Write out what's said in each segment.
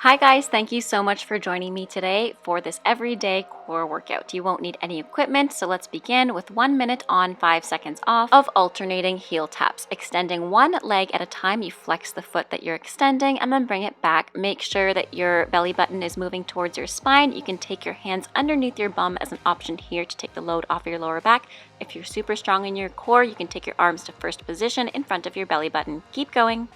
Hi guys, thank you so much for joining me today for this everyday core workout. You won't need any equipment, so let's begin with 1 minute on, 5 seconds off of alternating heel taps. Extending one leg at a time, you flex the foot that you're extending and then bring it back. Make sure that your belly button is moving towards your spine. You can take your hands underneath your bum as an option here to take the load off your lower back. If you're super strong in your core, you can take your arms to first position in front of your belly button. Keep going.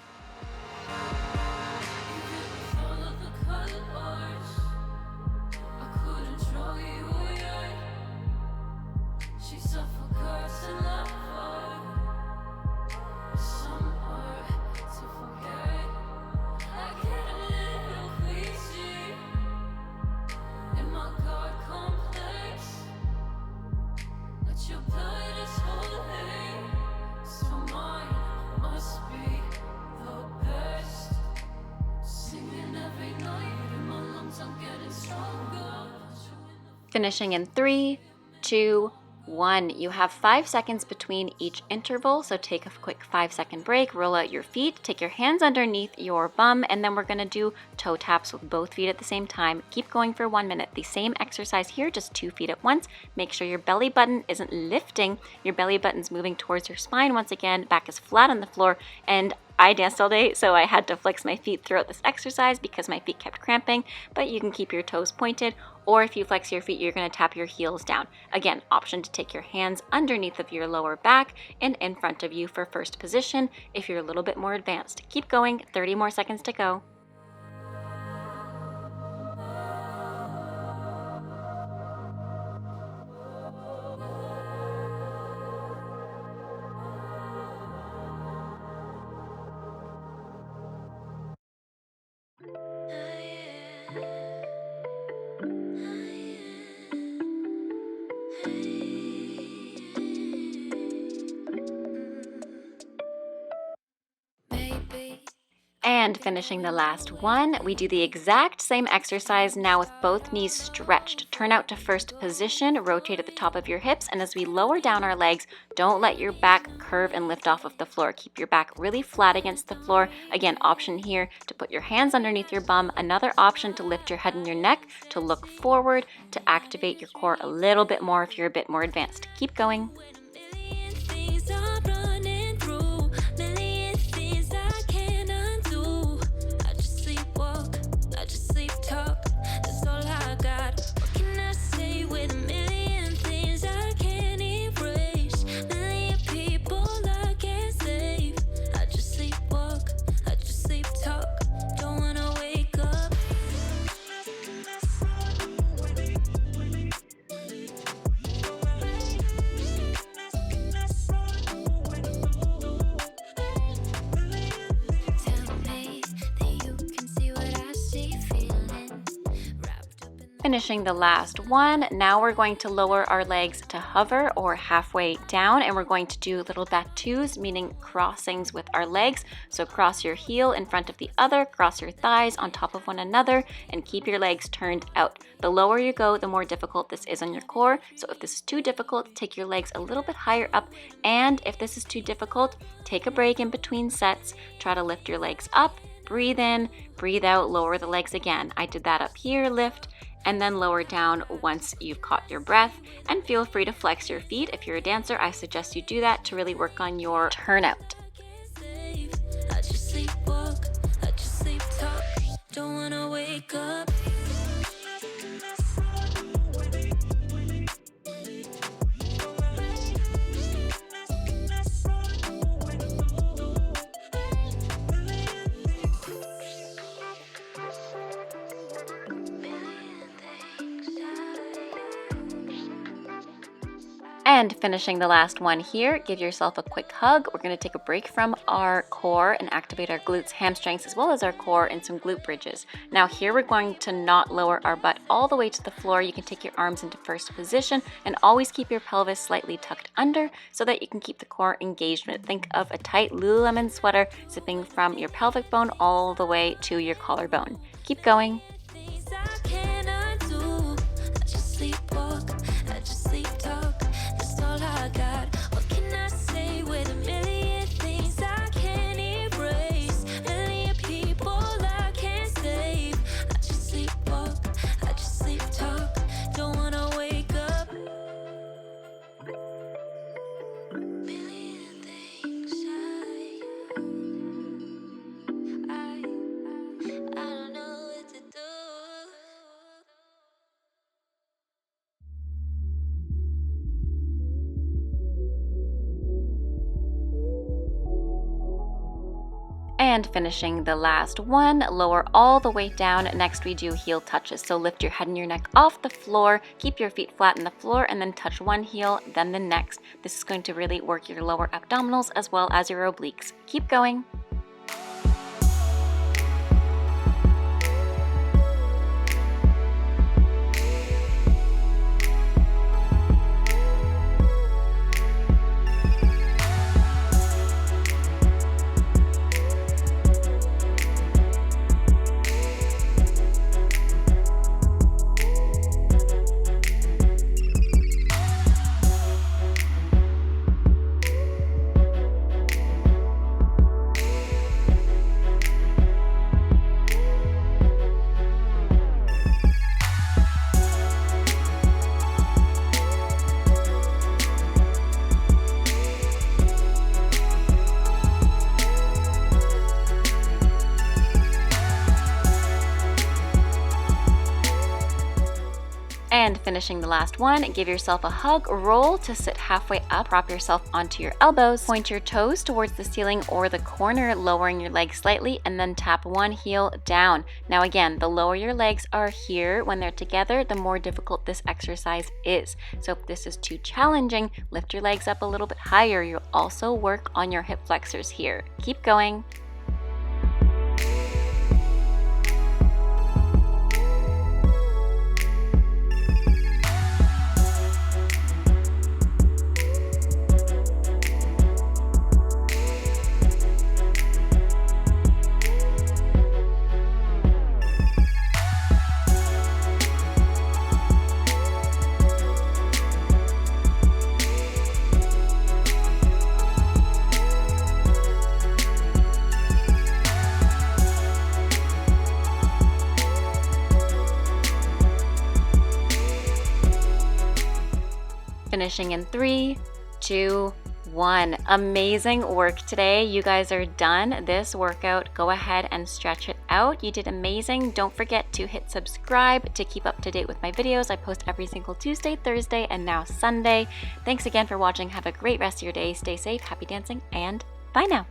Finishing in 3, 2, 1. You have 5 seconds between each interval, so take a quick 5-second break, roll out your feet, take your hands underneath your bum, and then we're going to do toe taps with both feet at the same time. Keep going for 1 minute. The same exercise here, just 2 feet at once. Make sure your belly button isn't lifting. Your belly button's moving towards your spine once again. Back is flat on the floor, and I danced all day, so I had to flex my feet throughout this exercise because my feet kept cramping, but you can keep your toes pointed, or if you flex your feet, you're going to tap your heels down. Again, option to take your hands underneath of your lower back and in front of you for first position if you're a little bit more advanced. Keep going, 30 more seconds to go. And finishing the last one, we do the exact same exercise now with both knees stretched. Turn out to first position, rotate at the top of your hips, and as we lower down our legs, don't let your back curve and lift off of the floor. Keep your back really flat against the floor. Again, option here to put your hands underneath your bum. Another option to lift your head and your neck, to look forward, to activate your core a little bit more if you're a bit more advanced. Keep going. Finishing the last one, now we're going to lower our legs to hover or halfway down, and we're going to do little battus, meaning crossings with our legs. So cross your heel in front of the other, cross your thighs on top of one another, and keep your legs turned out. The lower you go, the more difficult this is on your core. So if this is too difficult, take your legs a little bit higher up, and if this is too difficult, take a break in between sets. Try to lift your legs up, breathe in, breathe out, lower the legs again. I did that up here, lift, and then lower down once you've caught your breath. And feel free to flex your feet. If you're a dancer, I suggest you do that to really work on your turnout. Don't wanna wake up. And finishing the last one here, give yourself a quick hug. We're going to take a break from our core and activate our glutes, hamstrings, as well as our core in some glute bridges. Now here we're going to not lower our butt all the way to the floor. You can take your arms into first position and always keep your pelvis slightly tucked under so that you can keep the core engaged. Think of a tight Lululemon sweater zipping from your pelvic bone all the way to your collarbone. Keep going. And finishing the last one, lower all the way down. Next we do heel touches. So lift your head and your neck off the floor, keep your feet flat on the floor, and then touch one heel, then the next. This is going to really work your lower abdominals as well as your obliques. Keep going. And finishing the last one, give yourself a hug, roll to sit halfway up, prop yourself onto your elbows, point your toes towards the ceiling or the corner, lowering your legs slightly, and then tap one heel down. Now again, the lower your legs are here when they're together, the more difficult this exercise is. So if this is too challenging, lift your legs up a little bit higher. You'll also work on your hip flexors here. Keep going. Finishing in 3, 2, 1. Amazing work today. You guys are done this workout. Go ahead and stretch it out. You did amazing. Don't forget to hit subscribe to keep up to date with my videos. I post every single Tuesday, Thursday, and now Sunday. Thanks again for watching. Have a great rest of your day. Stay safe, happy dancing, and bye now.